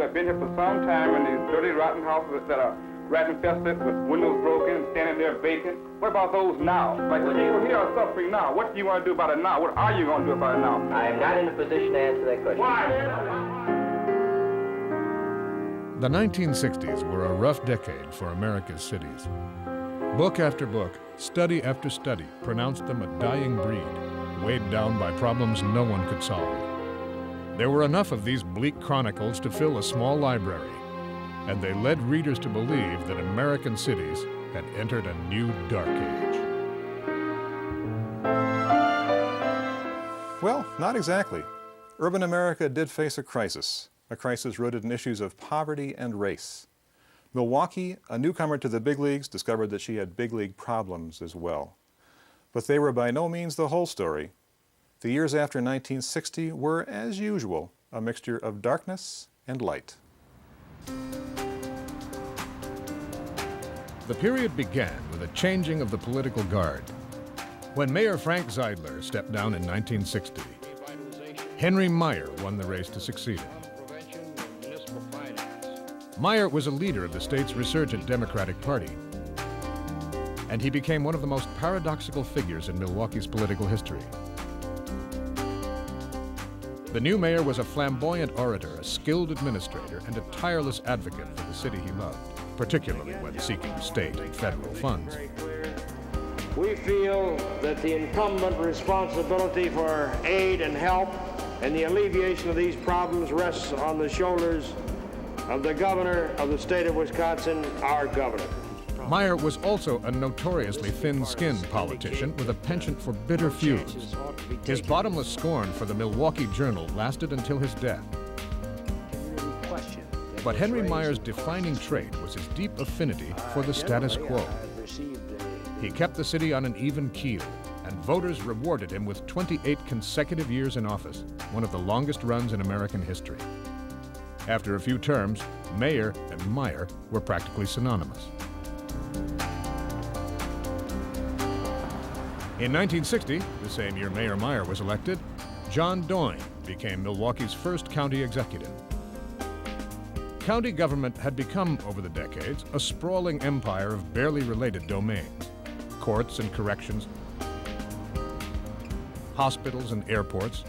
have been here for some time in these dirty, rotten houses that are rat infested with windows broken, standing there vacant? What about those now? Like the people here are suffering now. What do you want to do about it now? What are you going to do about it now? I am not in a position to answer that question. Why? The 1960s were a rough decade for America's cities. Book after book, study after study pronounced them a dying breed, weighed down by problems no one could solve. There were enough of these bleak chronicles to fill a small library, and they led readers to believe that American cities had entered a new dark age. Well, not exactly. Urban America did face a crisis rooted in issues of poverty and race. Milwaukee, a newcomer to the big leagues, discovered that she had big league problems as well. But they were by no means the whole story. The years after 1960 were, as usual, a mixture of darkness and light. The period began with a changing of the political guard. When Mayor Frank Zeidler stepped down in 1960, Henry Meijer won the race to succeed him. Meijer was a leader of the state's resurgent Democratic Party, and he became one of the most paradoxical figures in Milwaukee's political history. The new mayor was a flamboyant orator, a skilled administrator, and a tireless advocate for the city he loved, particularly when seeking state and federal funds. We feel that the incumbent responsibility for aid and help and the alleviation of these problems rests on the shoulders of the governor of the state of Wisconsin, our governor. Meijer was also a notoriously thin-skinned politician with a penchant for bitter feuds. His bottomless scorn for the Milwaukee Journal lasted until his death. But Henry Meijer's defining trait was his deep affinity for the status quo. He kept the city on an even keel, and voters rewarded him with 28 consecutive years in office, one of the longest runs in American history. After a few terms, mayor and Meijer were practically synonymous. In 1960, the same year Mayor Meijer was elected, John Doyne became Milwaukee's first county executive. County government had become, over the decades, a sprawling empire of barely related domains: courts and corrections, hospitals and airports,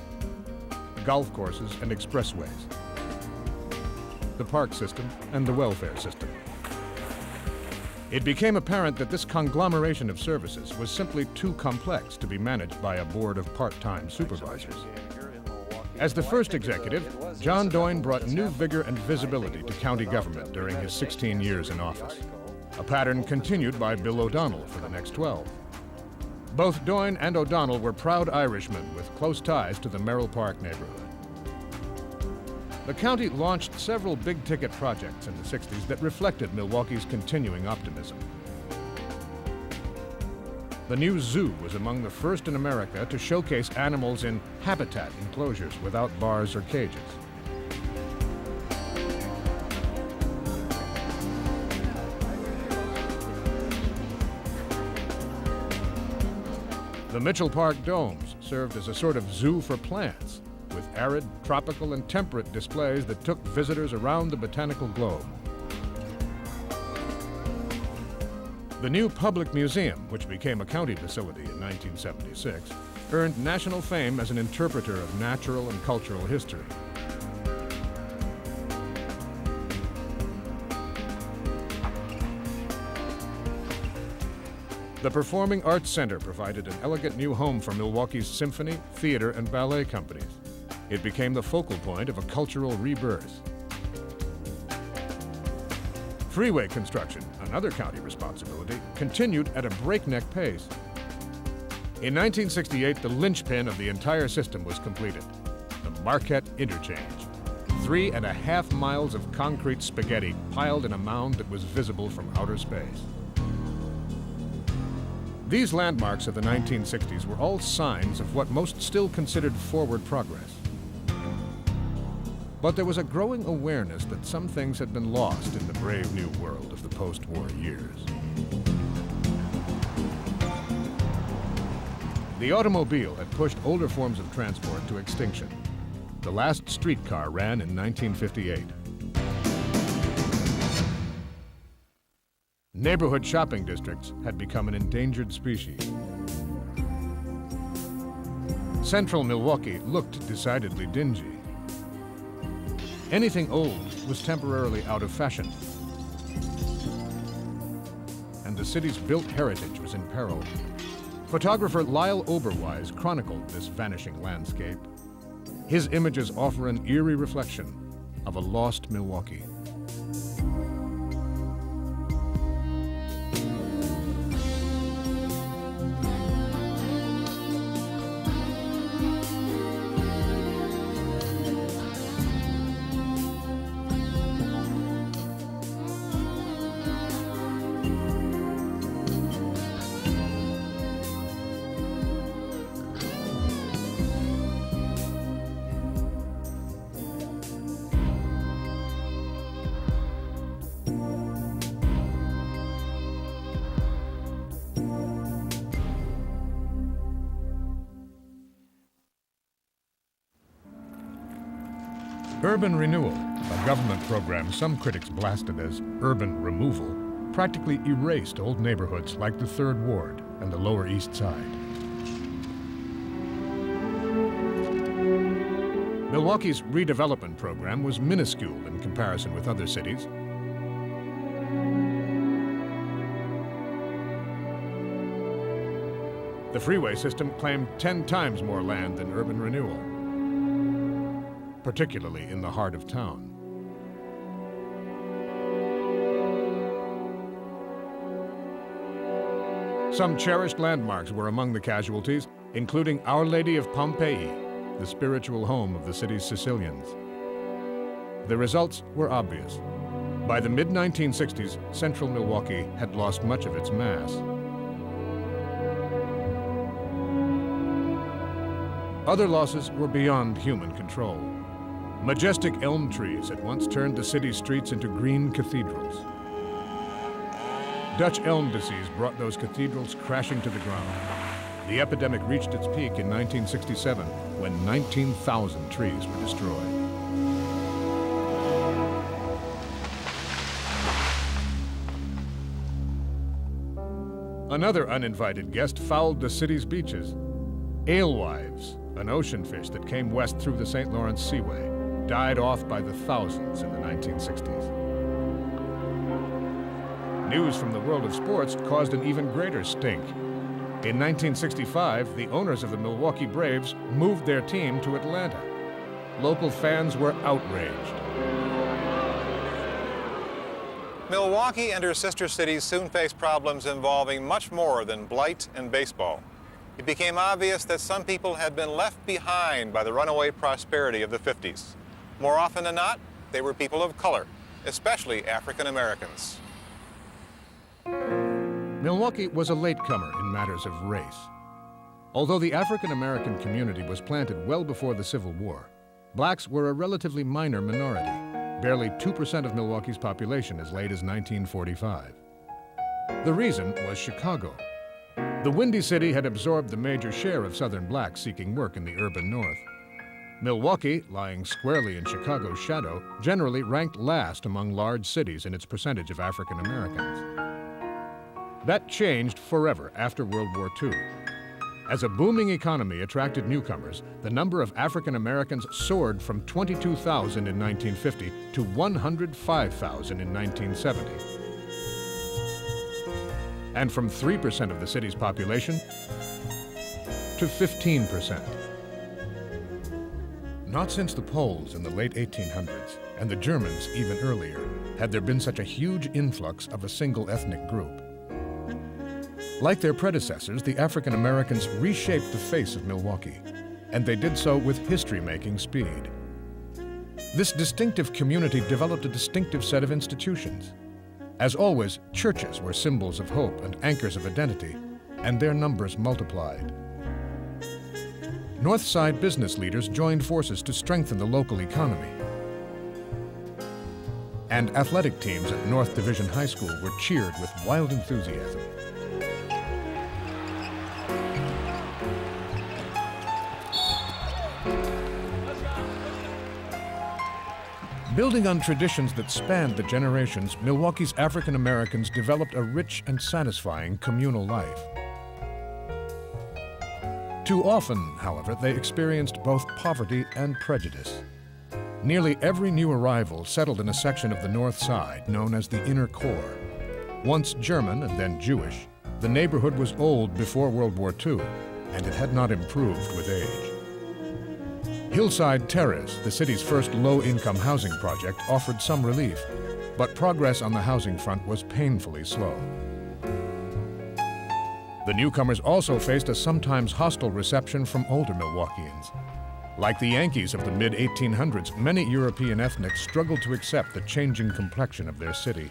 golf courses and expressways, the park system and the welfare system. It became apparent that this conglomeration of services was simply too complex to be managed by a board of part-time supervisors. As the first executive, John Doyne brought new vigor and visibility to county government during his 16 years in office, a pattern continued by Bill O'Donnell for the next 12. Both Doyne and O'Donnell were proud Irishmen with close ties to the Merrill Park neighborhood. The county launched several big-ticket projects in the 60s that reflected Milwaukee's continuing optimism. The new zoo was among the first in America to showcase animals in habitat enclosures without bars or cages. The Mitchell Park domes served as a sort of zoo for plants, with arid, tropical, and temperate displays that took visitors around the botanical globe. The new public museum, which became a county facility in 1976, earned national fame as an interpreter of natural and cultural history. The Performing Arts Center provided an elegant new home for Milwaukee's symphony, theater, and ballet companies. It became the focal point of a cultural rebirth. Freeway construction, another county responsibility, continued at a breakneck pace. In 1968, the linchpin of the entire system was completed, the Marquette Interchange. 3.5 miles of concrete spaghetti piled in a mound that was visible from outer space. These landmarks of the 1960s were all signs of what most still considered forward progress. But there was a growing awareness that some things had been lost in the brave new world of the post-war years. The automobile had pushed older forms of transport to extinction. The last streetcar ran in 1958. Neighborhood shopping districts had become an endangered species. Central Milwaukee looked decidedly dingy. Anything old was temporarily out of fashion, and the city's built heritage was in peril. Photographer Lyle Oberweis chronicled this vanishing landscape. His images offer an eerie reflection of a lost Milwaukee. Urban renewal, a government program some critics blasted as urban removal, practically erased old neighborhoods like the Third Ward and the Lower East Side. Milwaukee's redevelopment program was minuscule in comparison with other cities. The freeway system claimed 10 times more land than urban renewal, particularly in the heart of town. Some cherished landmarks were among the casualties, including Our Lady of Pompeii, the spiritual home of the city's Sicilians. The results were obvious. By the mid-1960s, central Milwaukee had lost much of its mass. Other losses were beyond human control. Majestic elm trees had once turned the city streets into green cathedrals. Dutch elm disease brought those cathedrals crashing to the ground. The epidemic reached its peak in 1967 when 19,000 trees were destroyed. Another uninvited guest fouled the city's beaches. Alewives, an ocean fish that came west through the St. Lawrence Seaway, died off by the thousands in the 1960s. News from the world of sports caused an even greater stink. In 1965, the owners of the Milwaukee Braves moved their team to Atlanta. Local fans were outraged. Milwaukee and her sister cities soon faced problems involving much more than blight and baseball. It became obvious that some people had been left behind by the runaway prosperity of the 50s. More often than not, they were people of color, especially African Americans. Milwaukee was a latecomer in matters of race. Although the African American community was planted well before the Civil War, blacks were a relatively minor minority, barely 2% of Milwaukee's population as late as 1945. The reason was Chicago. The Windy City had absorbed the major share of Southern blacks seeking work in the urban north. Milwaukee, lying squarely in Chicago's shadow, generally ranked last among large cities in its percentage of African Americans. That changed forever after World War II. As a booming economy attracted newcomers, the number of African Americans soared from 22,000 in 1950 to 105,000 in 1970. And from 3% of the city's population to 15%. Not since the Poles in the late 1800s, and the Germans even earlier, had there been such a huge influx of a single ethnic group. Like their predecessors, the African Americans reshaped the face of Milwaukee, and they did so with history-making speed. This distinctive community developed a distinctive set of institutions. As always, churches were symbols of hope and anchors of identity, and their numbers multiplied. North Side business leaders joined forces to strengthen the local economy. And athletic teams at North Division High School were cheered with wild enthusiasm. Building on traditions that spanned the generations, Milwaukee's African Americans developed a rich and satisfying communal life. Too often, however, they experienced both poverty and prejudice. Nearly every new arrival settled in a section of the North Side known as the Inner Core. Once German and then Jewish, the neighborhood was old before World War II, and it had not improved with age. Hillside Terrace, the city's first low-income housing project, offered some relief, but progress on the housing front was painfully slow. The newcomers also faced a sometimes hostile reception from older Milwaukeeans. Like the Yankees of the mid-1800s, many European ethnics struggled to accept the changing complexion of their city.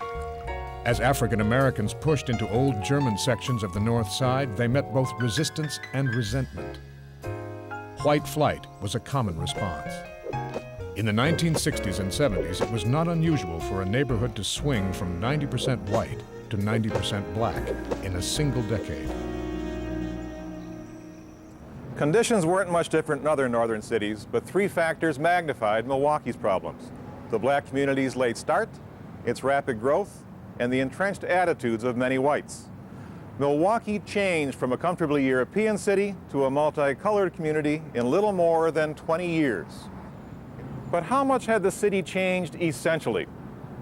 As African Americans pushed into old German sections of the North Side, they met both resistance and resentment. White flight was a common response. In the 1960s and 70s, it was not unusual for a neighborhood to swing from 90% white to 90% black in a single decade. Conditions weren't much different in other northern cities, but three factors magnified Milwaukee's problems: the black community's late start, its rapid growth, and the entrenched attitudes of many whites. Milwaukee changed from a comfortably European city to a multicolored community in little more than 20 years. But how much had the city changed essentially?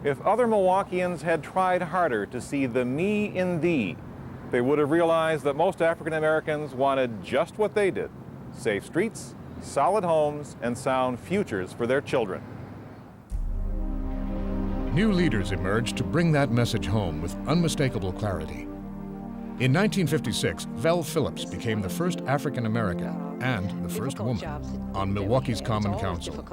If other Milwaukeeans had tried harder to see the me in thee, they would have realized that most African Americans wanted just what they did: safe streets, solid homes, and sound futures for their children. New leaders emerged to bring that message home with unmistakable clarity. In 1956, Vel Phillips became the first African American and the first woman on Milwaukee's Common Council.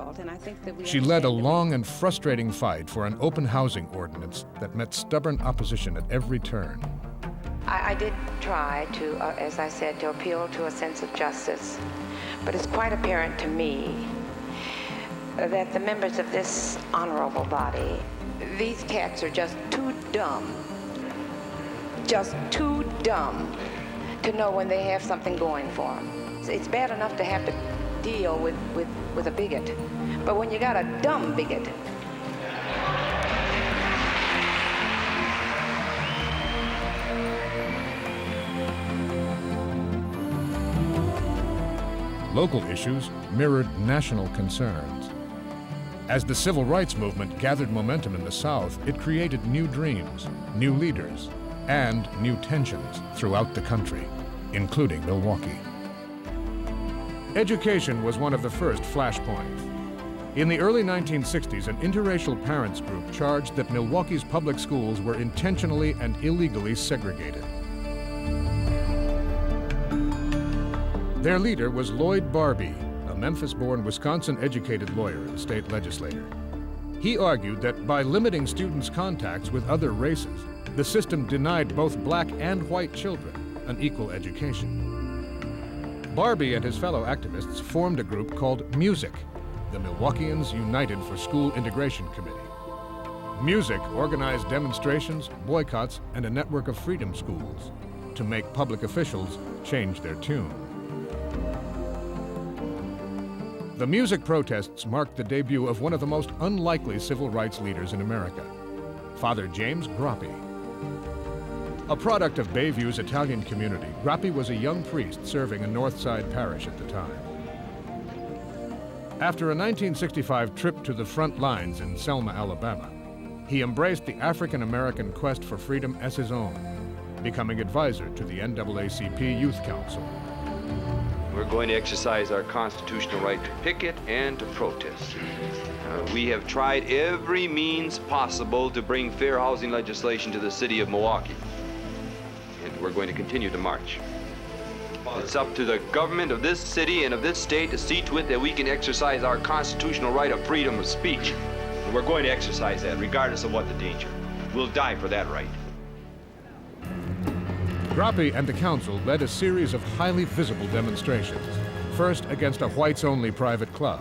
She led a long and frustrating fight for an open housing ordinance that met stubborn opposition at every turn. I did try to, as I said, to appeal to a sense of justice, but it's quite apparent to me that the members of this honorable body, these cats are just too dumb to know when they have something going for them. It's bad enough to have to deal with a bigot, but when you got a dumb bigot. Local issues mirrored national concerns. As the civil rights movement gathered momentum in the South, it created new dreams, new leaders, and new tensions throughout the country, including Milwaukee. Education was one of the first flashpoints. In the early 1960s, an interracial parents group charged that Milwaukee's public schools were intentionally and illegally segregated. Their leader was Lloyd Barbie, a Memphis-born, Wisconsin-educated lawyer and state legislator. He argued that by limiting students' contacts with other races, the system denied both black and white children an equal education. Barbie and his fellow activists formed a group called MUSIC, the Milwaukeeans United for School Integration Committee. MUSIC organized demonstrations, boycotts, and a network of freedom schools to make public officials change their tune. The MUSIC protests marked the debut of one of the most unlikely civil rights leaders in America, Father James Grappi. A product of Bayview's Italian community, Grappi was a young priest serving a North Side parish at the time. After a 1965 trip to the front lines in Selma, Alabama, he embraced the African-American quest for freedom as his own, becoming advisor to the NAACP Youth Council. We're going to exercise our constitutional right to picket and to protest. We have tried every means possible to bring fair housing legislation to the city of Milwaukee. And we're going to continue to march. It's up to the government of this city and of this state to see to it that we can exercise our constitutional right of freedom of speech. And we're going to exercise that regardless of what the danger. We'll die for that right. Grappi and the council led a series of highly visible demonstrations, first against a whites-only private club,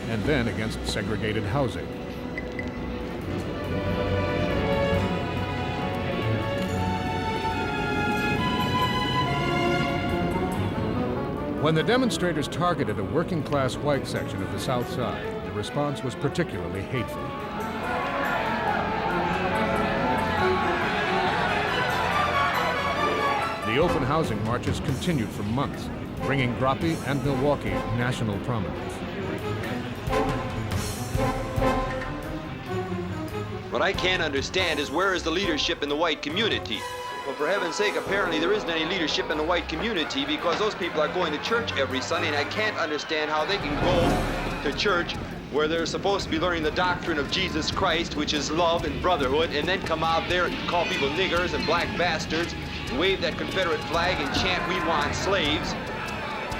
and then against segregated housing. When the demonstrators targeted a working-class white section of the South Side, the response was particularly hateful. The open housing marches continued for months, bringing Groppe and Milwaukee national prominence. What I can't understand is where is the leadership in the white community? Well, for heaven's sake, apparently there isn't any leadership in the white community because those people are going to church every Sunday, and I can't understand how they can go to church where they're supposed to be learning the doctrine of Jesus Christ, which is love and brotherhood, and then come out there and call people niggers and black bastards, and wave that Confederate flag and chant, "We want slaves,"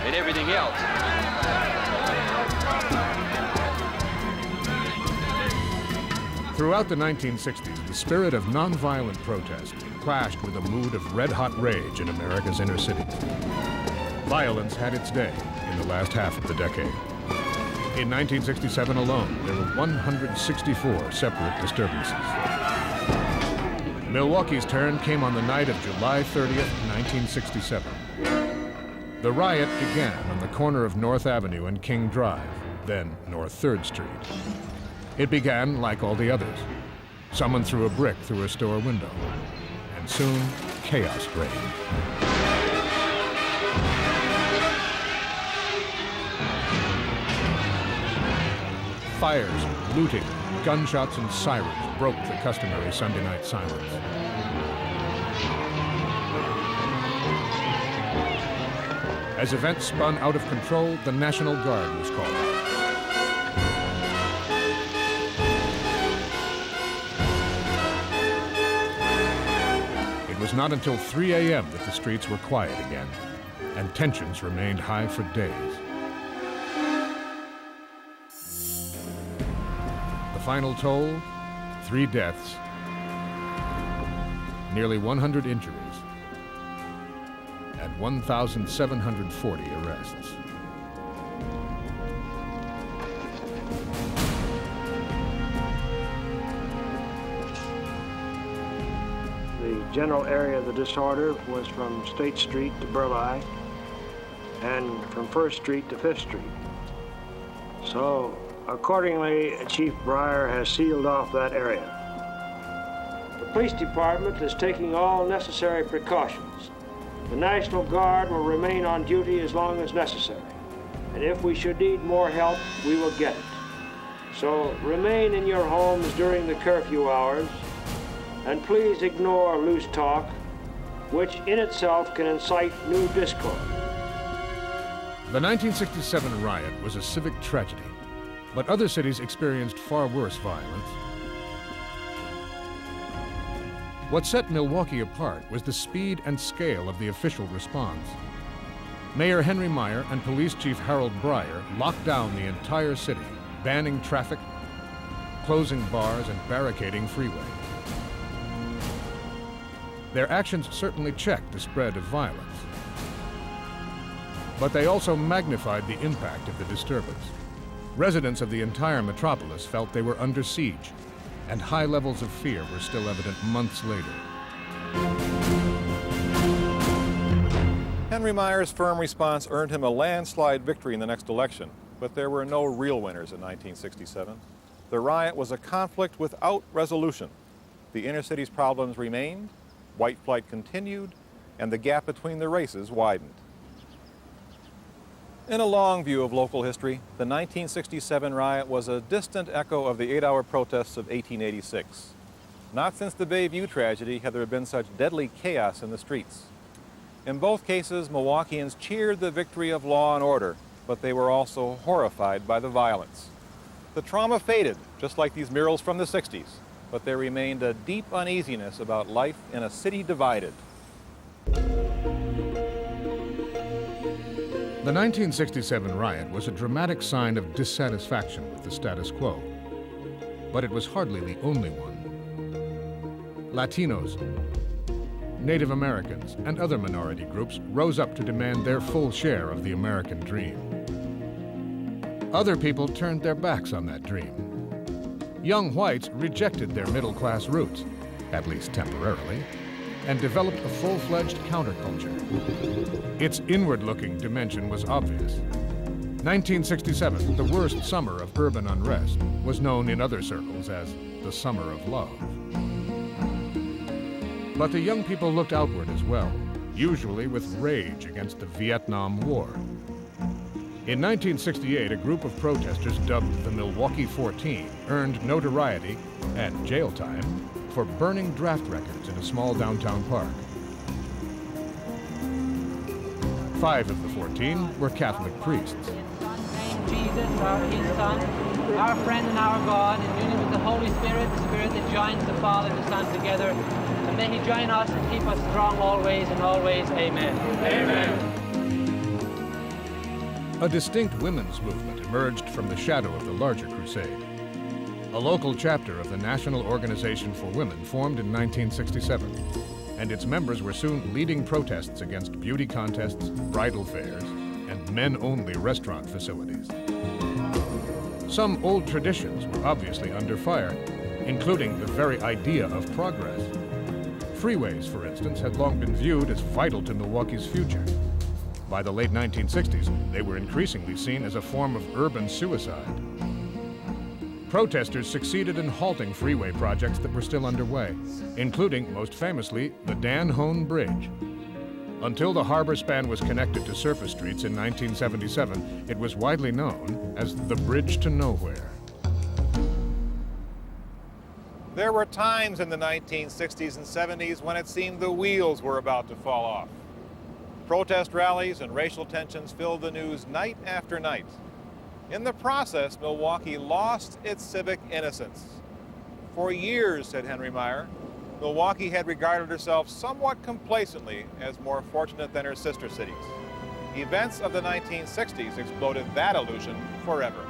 and everything else. Throughout the 1960s, the spirit of nonviolent protest clashed with a mood of red-hot rage in America's inner cities. Violence had its day in the last half of the decade. In 1967 alone, there were 164 separate disturbances. Milwaukee's turn came on the night of July 30th, 1967. The riot began on the corner of North Avenue and King Drive, then North 3rd Street. It began like all the others. Someone threw a brick through a store window, and soon chaos reigned. Fires, looting, gunshots, and sirens broke the customary Sunday night silence. As events spun out of control, the National Guard was called out. It was not until 3 a.m. that the streets were quiet again, and tensions remained high for days. The final toll, 3 deaths, nearly 100 injuries, and 1,740 arrests. The general area of the disorder was from State Street to Burleigh and from 1st Street to 5th Street. So, accordingly, Chief Breyer has sealed off that area. The police department is taking all necessary precautions. The National Guard will remain on duty as long as necessary. And if we should need more help, we will get it. So remain in your homes during the curfew hours, and please ignore loose talk, which in itself can incite new discord. The 1967 riot was a civic tragedy, but other cities experienced far worse violence. What set Milwaukee apart was the speed and scale of the official response. Mayor Henry Meyer and Police Chief Harold Breyer locked down the entire city, banning traffic, closing bars, and barricading freeways. Their actions certainly checked the spread of violence, but they also magnified the impact of the disturbance. Residents of the entire metropolis felt they were under siege, and high levels of fear were still evident months later. Henry Meyer's firm response earned him a landslide victory in the next election, but there were no real winners in 1967. The riot was a conflict without resolution. The inner city's problems remained, white flight continued, and the gap between the races widened. In a long view of local history, the 1967 riot was a distant echo of the 8-hour protests of 1886. Not since the Bayview tragedy had there been such deadly chaos in the streets. In both cases, Milwaukeeans cheered the victory of law and order, but they were also horrified by the violence. The trauma faded, just like these murals from the 60s, but there remained a deep uneasiness about life in a city divided. The 1967 riot was a dramatic sign of dissatisfaction with the status quo, but it was hardly the only one. Latinos, Native Americans, and other minority groups rose up to demand their full share of the American dream. Other people turned their backs on that dream. Young whites rejected their middle-class roots, at least temporarily, and developed a full-fledged counterculture. Its inward-looking dimension was obvious. 1967, the worst summer of urban unrest, was known in other circles as the Summer of Love. But the young people looked outward as well, usually with rage against the Vietnam War. In 1968, a group of protesters dubbed the Milwaukee 14 earned notoriety and jail time for burning draft records in a small downtown park. 5 of the 14 were Catholic priests. Jesus, his Son, our friend and our God, in union with the Holy Spirit, the Spirit that joins the Father and the Son together, and may he join us and keep us strong always and always. Amen. Amen. A distinct women's movement emerged from the shadow of the larger crusade. A local chapter of the National Organization for Women formed in 1967, and its members were soon leading protests against beauty contests, bridal fairs, and men-only restaurant facilities. Some old traditions were obviously under fire, including the very idea of progress. Freeways, for instance, had long been viewed as vital to Milwaukee's future. By the late 1960s, they were increasingly seen as a form of urban suicide. Protesters succeeded in halting freeway projects that were still underway, including, most famously, the Dan Hone Bridge. Until the harbor span was connected to surface streets in 1977, it was widely known as the Bridge to Nowhere. There were times in the 1960s and 70s when it seemed the wheels were about to fall off. Protest rallies and racial tensions filled the news night after night. In the process, Milwaukee lost its civic innocence. For years, said Henry Meyer, Milwaukee had regarded herself somewhat complacently as more fortunate than her sister cities. Events of the 1960s exploded that illusion forever.